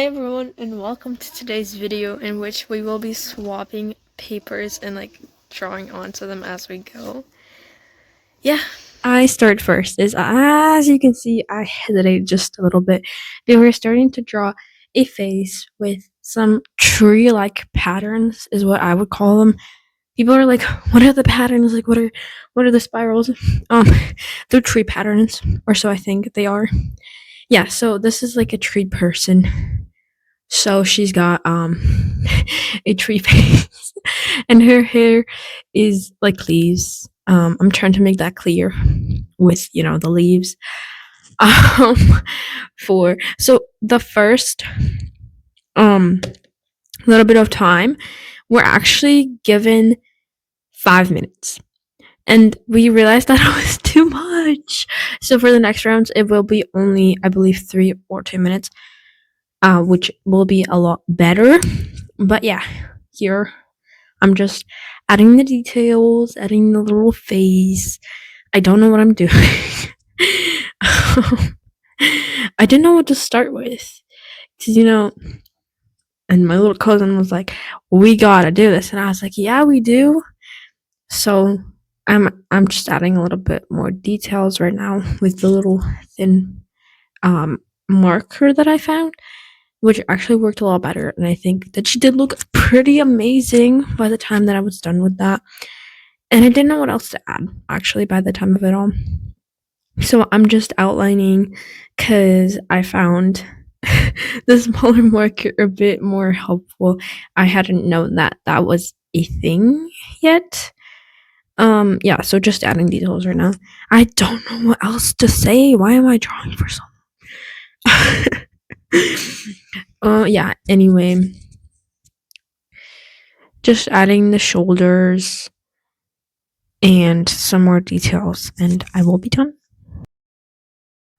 everyone, and welcome to today's video in which we will be swapping papers and drawing onto them as we go. Yeah, I start first. As you can see, I hesitated just a little bit. They were starting to draw a face with some tree-like patterns, is what I would call them. People are like, "What are the patterns? What are the spirals?" They're tree patterns, or so I think they are. Yeah, so this is like a tree person. So she's got a tree face and her hair is like leaves. I'm trying to make that clear with, the leaves. Um for so the first um little bit of time, we're actually given 5 minutes. And we realized that it was too much. So for the next rounds it will be only, I believe, 3 or 2 minutes. Which will be a lot better. But yeah, here I'm just adding the details, adding the little face. I don't know what I'm doing. I didn't know what to start with. Because, and my little cousin was like, "We gotta do this." And I was like, "Yeah, we do." So I'm just adding a little bit more details right now with the little thin marker that I found, which actually worked a lot better. And I think that she did look pretty amazing by the time that I was done with that. And I didn't know what else to add, actually, by the time of it all. So I'm just outlining because I found the smaller marker a bit more helpful. I hadn't known that that was a thing yet. Yeah, so just adding details right now. I don't know what else to say. Why am I drawing for so long? Yeah, anyway. Just adding the shoulders and some more details, and I will be done.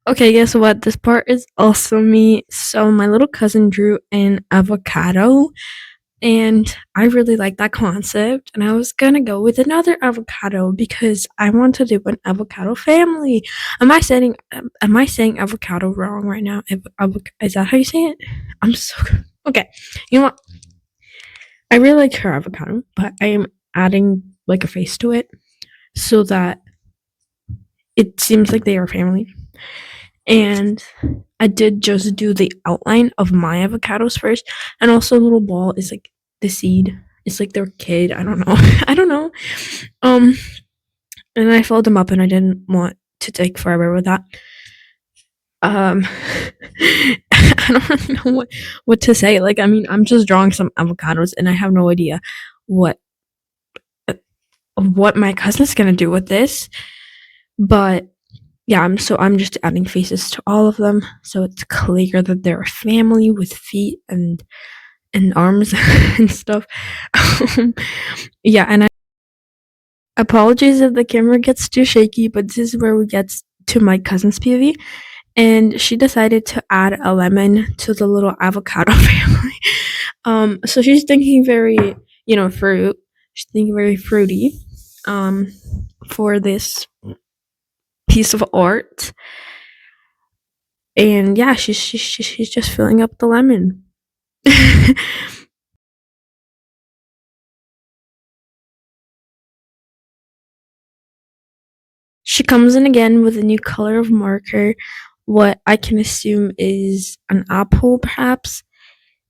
Okay, guess what? This part is also me. So my little cousin drew an avocado, and I really like that concept, and I was gonna go with another avocado because I want to do an avocado family. Am I saying avocado wrong right now? Is that how you say it? I'm so okay. You know what? I really like her avocado, but I am adding like a face to it so that it seems like they are family. And I did just do the outline of my avocados first, and also a little ball is like the seed. It's like their kid. I don't know. I don't know. Um, and I folded them up, and I didn't want to take forever with that. I don't really know what to say. Like, I mean, I'm just drawing some avocados, and I have no idea what what my cousin's gonna do with this. But yeah, I'm just adding faces to all of them, so it's clear that they're a family with feet and arms and stuff. Yeah, and I apologies if the camera gets too shaky, but this is where we get to my cousin's POV, and she decided to add a lemon to the little avocado family. So she's thinking very, fruit. She's thinking very fruity. For this piece of art. And yeah, she's just filling up the lemon. She comes in again with a new color of marker. What I can assume is an apple, perhaps,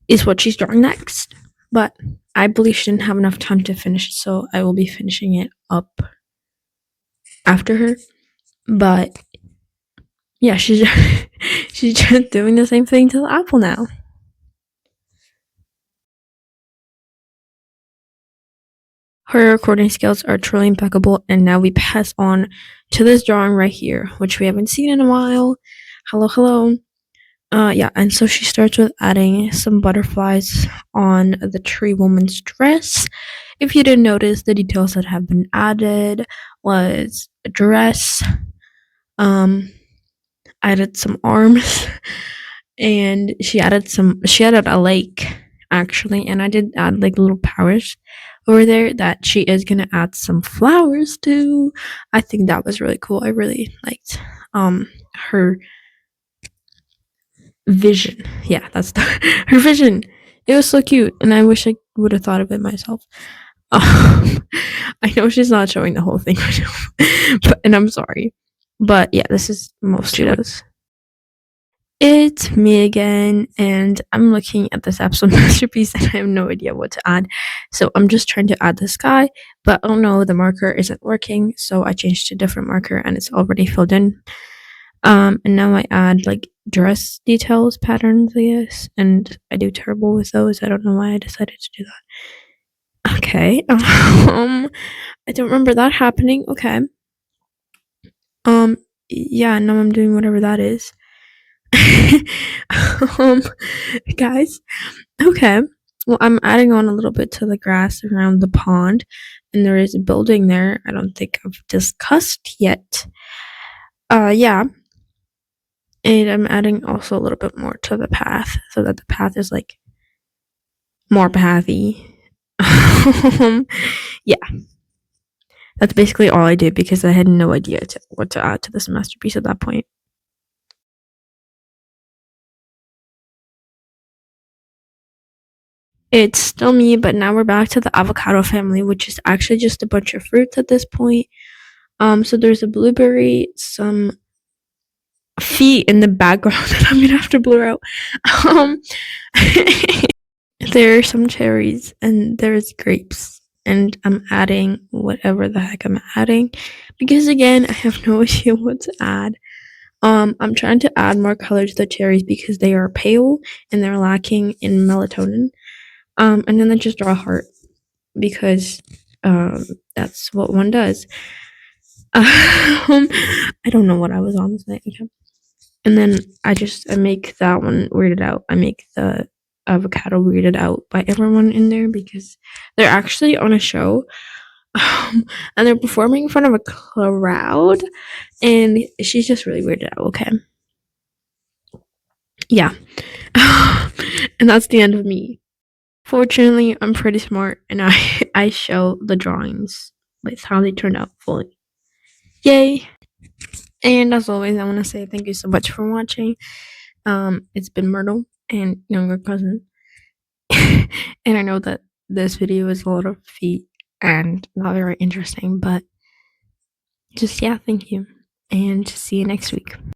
is what she's drawing next. But I believe she didn't have enough time to finish it, so I will be finishing it up after her. But yeah, she's she's just doing the same thing to the apple now. Her recording skills are truly impeccable, and now we pass on to this drawing right here, which we haven't seen in a while. Hello. Yeah, and so she starts with adding some butterflies on the tree woman's dress. If you didn't notice, the details that have been added was a dress, added some arms, and she added a lake, actually, and I did add like little powers over there that she is gonna add some flowers to. I think that was really cool. I really liked her Vision. Yeah, that's her vision. It was so cute, and I wish I would have thought of it myself. I know she's not showing the whole thing right now, and I'm sorry. But yeah, this is mostly what it's me again, and I'm looking at this absolute masterpiece and I have no idea what to add. So I'm just trying to add the sky, but oh no, the marker isn't working, so I changed to a different marker and it's already filled in. And now I add like dress details patterns, I guess, and I do terrible with those. I don't know why I decided to do that. Okay. I don't remember that happening. Okay. Yeah, now I'm doing whatever that is. um, guys. Okay. Well, I'm adding on a little bit to the grass around the pond, and there is a building there. I don't think I've discussed yet. Yeah. And I'm adding also a little bit more to the path so that the path is like more pathy. Yeah. That's basically all I did because I had no idea what to add to this masterpiece at that point. It's still me, but now we're back to the avocado family, which is actually just a bunch of fruits at this point. So there's a blueberry, some feet in the background that I'm gonna have to blur out. Um, there are some cherries and there's grapes, and I'm adding whatever the heck I'm adding because again, I have no idea what to add. I'm trying to add more color to the cherries because they are pale and they're lacking in melatonin. And then I just draw a heart because that's what one does. I don't know what I was on this night. Okay. And then I make that one weirded out. I make the avocado weirded out by everyone in there because they're actually on a show. And they're performing in front of a crowd, and she's just really weirded out. Okay. Yeah. And that's the end of me. Fortunately, I'm pretty smart and I show the drawings with how they turned out fully. Yay! And as always, I want to say thank you so much for watching. It's been Myrtle and younger cousin. And I know that this video is a lot of feet and not very interesting, but just yeah, thank you. And see you next week.